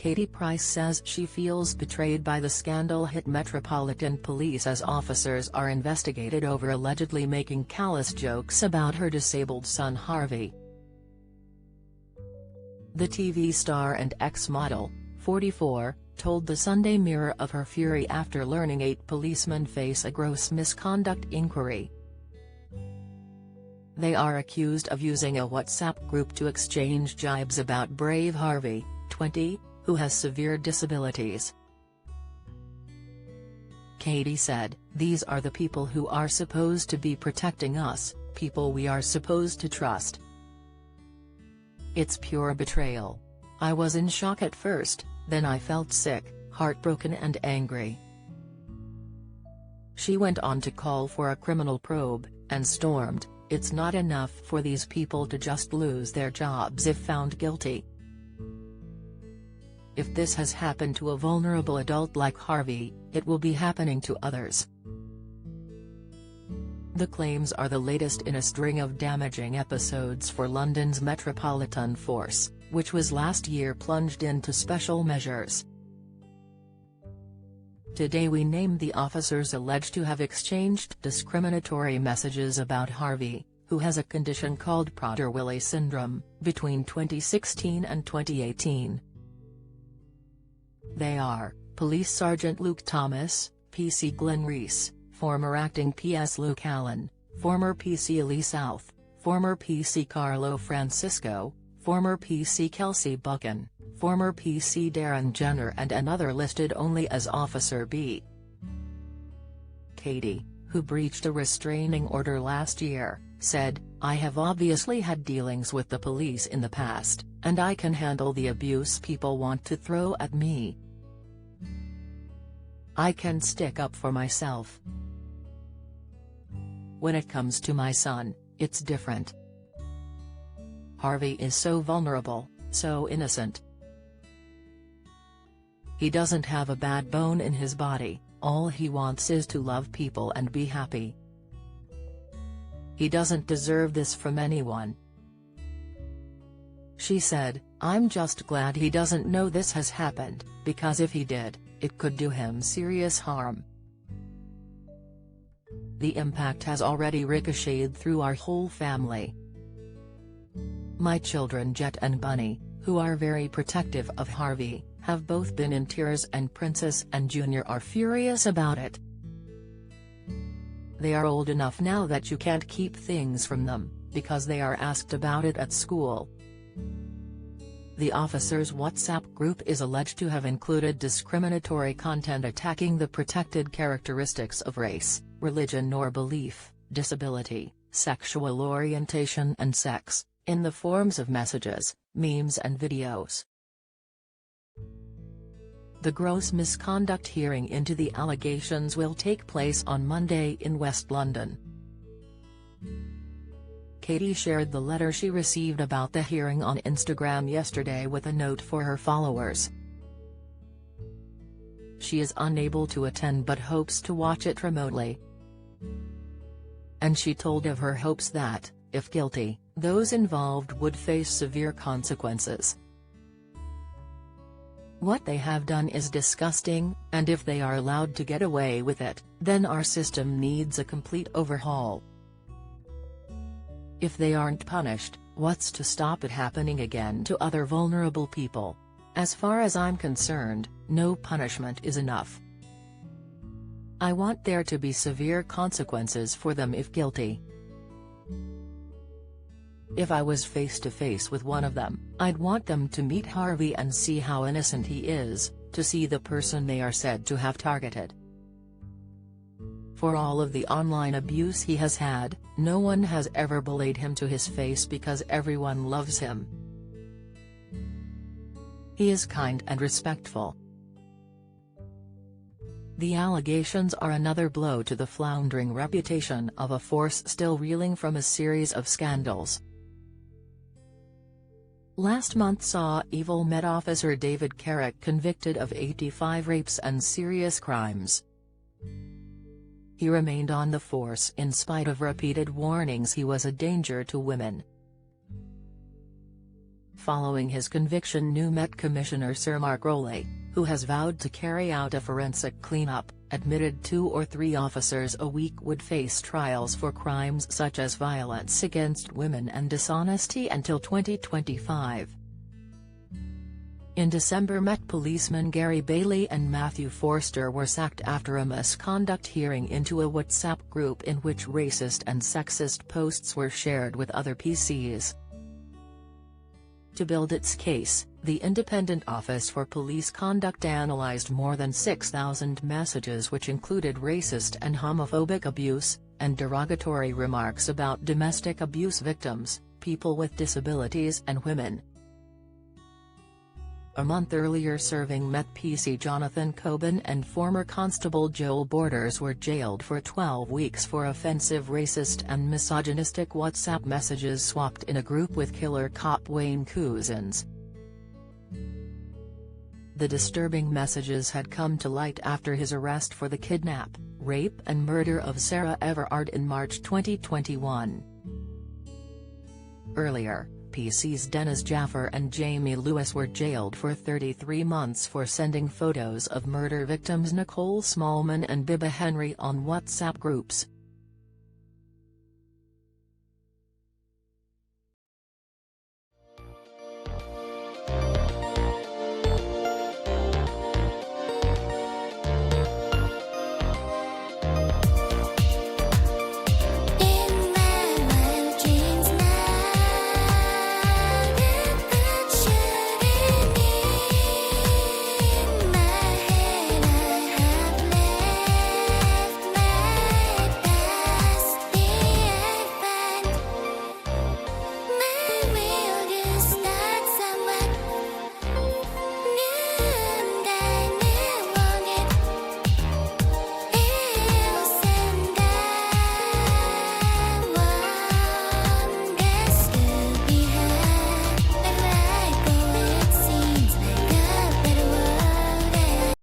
Katie Price says she feels betrayed by the scandal-hit Metropolitan Police as officers are investigated over allegedly making callous jokes about her disabled son Harvey. The TV star and ex-model, 44, told the Sunday Mirror of her fury after learning 8 policemen face a gross misconduct inquiry. They are accused of using a WhatsApp group to exchange jibes about brave Harvey, 20, who has severe disabilities. Katie said, "These are the people who are supposed to be protecting us, people we are supposed to trust. It's pure betrayal. I was in shock at first, then I felt sick, heartbroken and angry." She went on to call for a criminal probe, and stormed, "It's not enough for these people to just lose their jobs if found guilty. If this has happened to a vulnerable adult like Harvey, it will be happening to others." The claims are the latest in a string of damaging episodes for London's Metropolitan Force, which was last year plunged into special measures. Today we name the officers alleged to have exchanged discriminatory messages about Harvey, who has a condition called Prader-Willi syndrome, between 2016 and 2018. They are, Police Sergeant Luke Thomas, PC Glenn Reese, former acting PS Luke Allen, former PC Lee South, former PC Carlo Francisco, former PC Kelsey Buchan, former PC Darren Jenner and another listed only as Officer B. Katie, who breached a restraining order last year, said, "I have obviously had dealings with the police in the past, and I can handle the abuse people want to throw at me. I can stick up for myself. When it comes to my son, it's different. Harvey is so vulnerable, so innocent. He doesn't have a bad bone in his body, all he wants is to love people and be happy. He doesn't deserve this from anyone." She said, "I'm just glad he doesn't know this has happened, because if he did, it could do him serious harm. The impact has already ricocheted through our whole family. My children Jet and Bunny, who are very protective of Harvey, have both been in tears and Princess and Junior are furious about it. They are old enough now that you can't keep things from them, because they are asked about it at school." The officers' WhatsApp group is alleged to have included discriminatory content attacking the protected characteristics of race, religion or belief, disability, sexual orientation and sex, in the forms of messages, memes and videos. The gross misconduct hearing into the allegations will take place on Monday in West London. Katie shared the letter she received about the hearing on Instagram yesterday with a note for her followers. She is unable to attend but hopes to watch it remotely. And she told of her hopes that, if guilty, those involved would face severe consequences. "What they have done is disgusting, and if they are allowed to get away with it, then our system needs a complete overhaul. If they aren't punished, what's to stop it happening again to other vulnerable people? As far as I'm concerned, no punishment is enough. I want there to be severe consequences for them if guilty. If I was face to face with one of them, I'd want them to meet Harvey and see how innocent he is, to see the person they are said to have targeted. For all of the online abuse he has had, no one has ever bullied him to his face because everyone loves him. He is kind and respectful." The allegations are another blow to the floundering reputation of a force still reeling from a series of scandals. Last month saw Evil Met Officer David Carrick convicted of 85 rapes and serious crimes. He remained on the force in spite of repeated warnings he was a danger to women. Following his conviction, new Met Commissioner Sir Mark Rowley, who has vowed to carry out a forensic cleanup, admitted 2 or 3 officers a week would face trials for crimes such as violence against women and dishonesty until 2025. In December, Met policemen Gary Bailey and Matthew Forster were sacked after a misconduct hearing into a WhatsApp group in which racist and sexist posts were shared with other PCs. To build its case, the Independent Office for Police Conduct analyzed more than 6,000 messages which included racist and homophobic abuse, and derogatory remarks about domestic abuse victims, people with disabilities and women. A month earlier, serving Met PC Jonathan Coben and former Constable Joel Borders were jailed for 12 weeks for offensive racist and misogynistic WhatsApp messages swapped in a group with killer cop Wayne Couzens. The disturbing messages had come to light after his arrest for the kidnap, rape and murder of Sarah Everard in March 2021. Earlier, PC's Dennis Jaffer and Jamie Lewis were jailed for 33 months for sending photos of murder victims Nicole Smallman and Bibba Henry on WhatsApp groups.